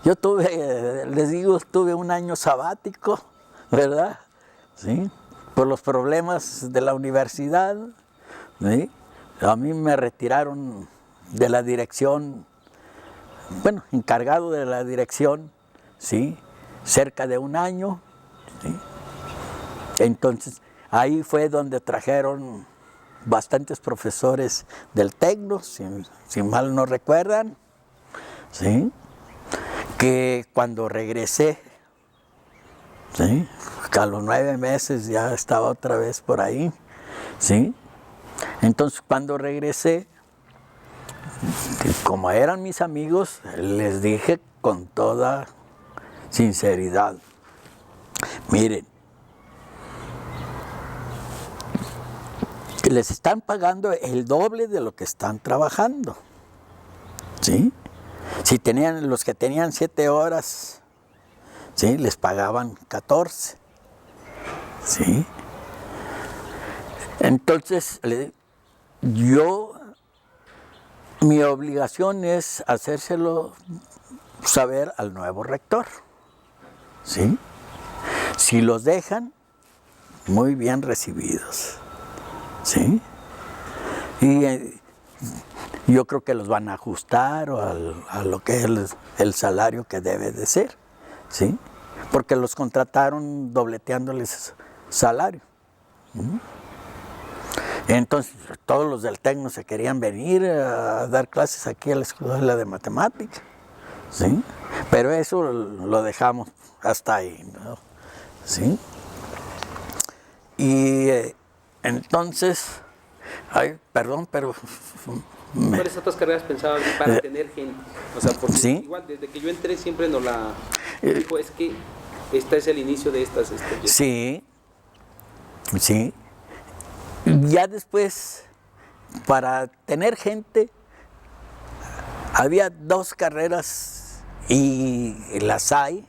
yo tuve un año sabático, ¿verdad? ¿Sí? Por los problemas de la universidad, ¿sí? A mí me retiraron de la dirección, bueno, encargado de la dirección, ¿sí? Cerca de un año, ¿sí? Entonces, ahí fue donde trajeron bastantes profesores del Tecno, si mal no recuerdan, ¿sí? Que cuando regresé, ¿sí? A los 9 meses ya estaba otra vez por ahí, ¿sí? Entonces, cuando regresé, como eran mis amigos, les dije con toda sinceridad, miren, les están pagando el doble de lo que están trabajando, ¿sí? Si los que tenían 7 horas, ¿sí? Les pagaban 14, ¿sí? Entonces, mi obligación es hacérselo saber al nuevo rector, ¿sí? Si los dejan, muy bien recibidos, ¿sí? Y yo creo que los van a ajustar a lo que es el salario que debe de ser, ¿sí? Porque los contrataron dobleteándoles salario. Entonces, todos los del Tecno se querían venir a dar clases aquí a la escuela de matemáticas, ¿sí? Pero eso lo dejamos hasta ahí, ¿no? ¿Sí? Y entonces, ay, perdón, pero... ¿Cuáles otras carreras pensabas para tener gente? O sea, porque ¿sí? Igual desde que yo entré siempre nos la dijo, es que este es el inicio de estas... Sí, sí. Ya después, para tener gente, había 2 carreras y las hay,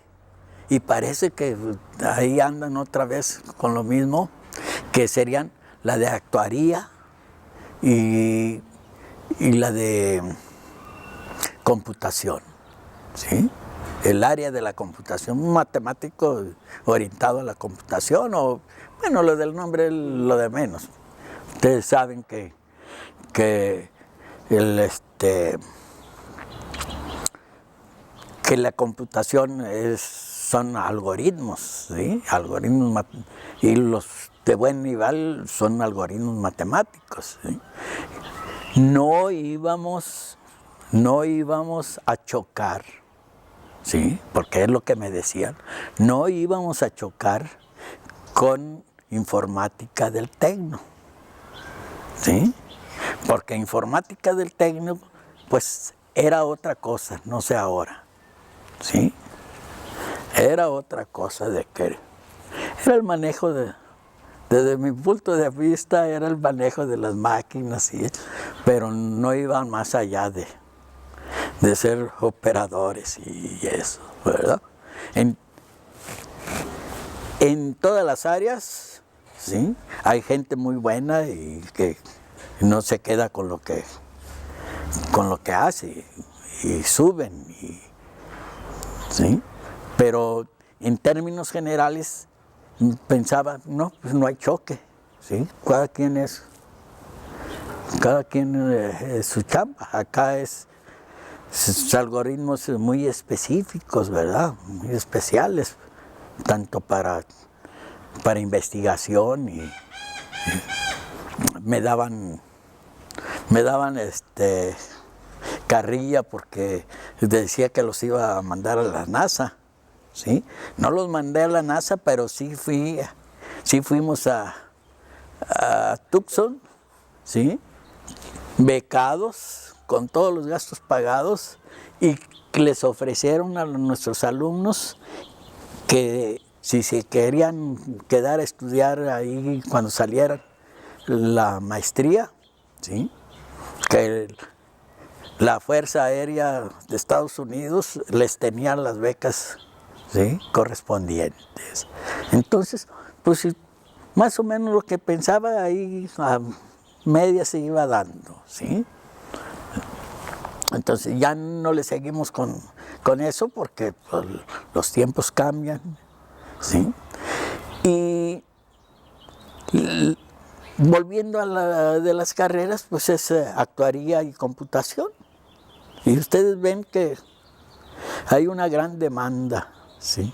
y parece que ahí andan otra vez con lo mismo, que serían la de actuaría y la de computación, ¿sí? El área de la computación, un matemático orientado a la computación, o bueno, lo del nombre es lo de menos. Ustedes saben que la computación son algoritmos, ¿sí? Algoritmos, y los de buen nivel son algoritmos matemáticos, ¿sí? No íbamos a chocar, ¿sí? Porque es lo que me decían, no íbamos a chocar con informática del Tecno, ¿sí? Porque informática del Tecno, pues era otra cosa, no sé ahora, ¿sí? Era otra cosa de que era el manejo Desde mi punto de vista era el manejo de las máquinas, ¿sí? Pero no iban más allá de ser operadores y eso, ¿verdad? En todas las áreas, ¿sí? Hay gente muy buena y que no se queda con lo que hace y suben, ¿sí? Pero en términos generales pensaba, no, pues no hay choque, ¿sí? Cada quien es su chamba. Acá sus algoritmos muy específicos, ¿verdad? Muy especiales, tanto para investigación y me daban carrilla porque decía que los iba a mandar a la NASA, ¿sí? No los mandé a la NASA, pero sí fuimos a Tucson, ¿sí? Becados, con todos los gastos pagados, y les ofrecieron a nuestros alumnos que si se querían quedar a estudiar ahí cuando salieran la maestría, ¿sí? Que la Fuerza Aérea de Estados Unidos les tenía las becas, ¿sí? Correspondientes. Entonces, pues más o menos lo que pensaba ahí a media se iba dando, ¿sí? Entonces ya no le seguimos con eso porque pues, los tiempos cambian, ¿sí? Y volviendo a de las carreras, pues es actuaría y computación. Y ustedes ven que hay una gran demanda, ¿sí?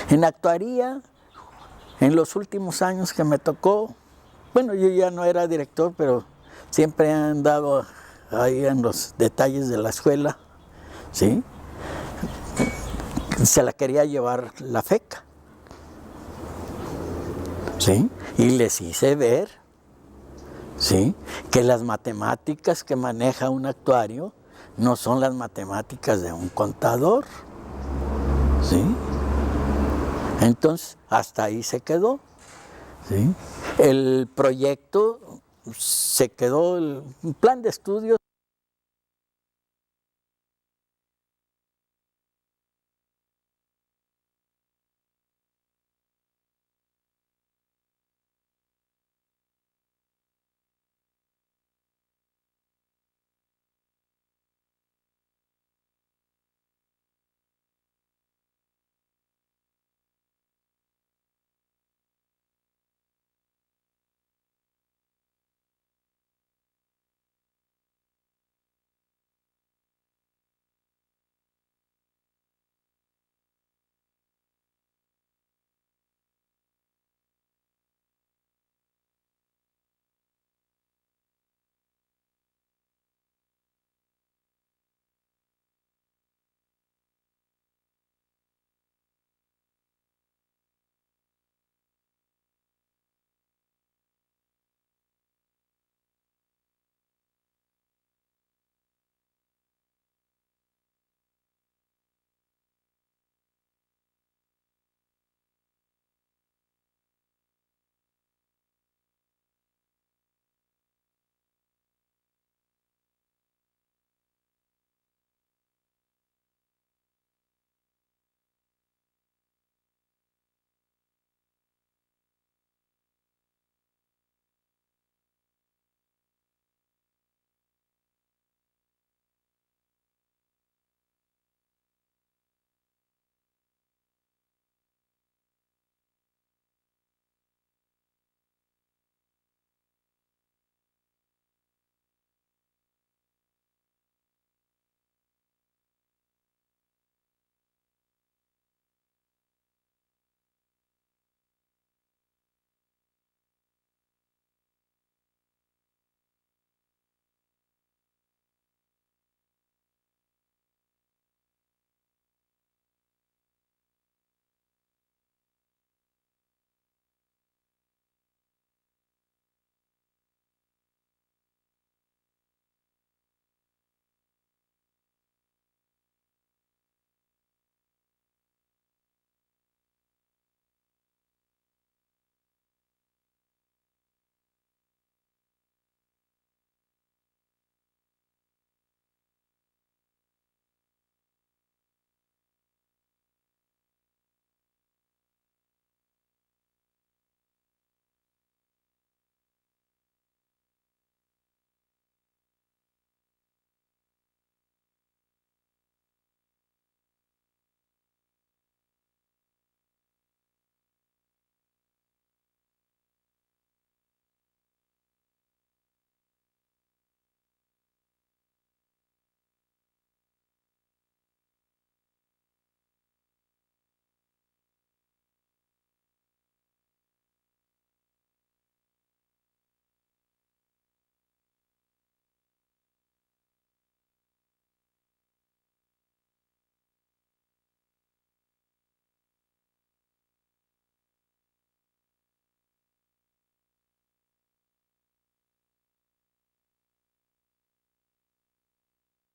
En actuaría, en los últimos años que me tocó, bueno, yo ya no era director, pero siempre he andado ahí en los detalles de la escuela, ¿sí? Se la quería llevar la FECA, ¿sí? Y les hice ver, ¿sí? Que las matemáticas que maneja un actuario no son las matemáticas de un contador, ¿sí? Entonces, hasta ahí se quedó, ¿sí? El proyecto se quedó, el plan de estudios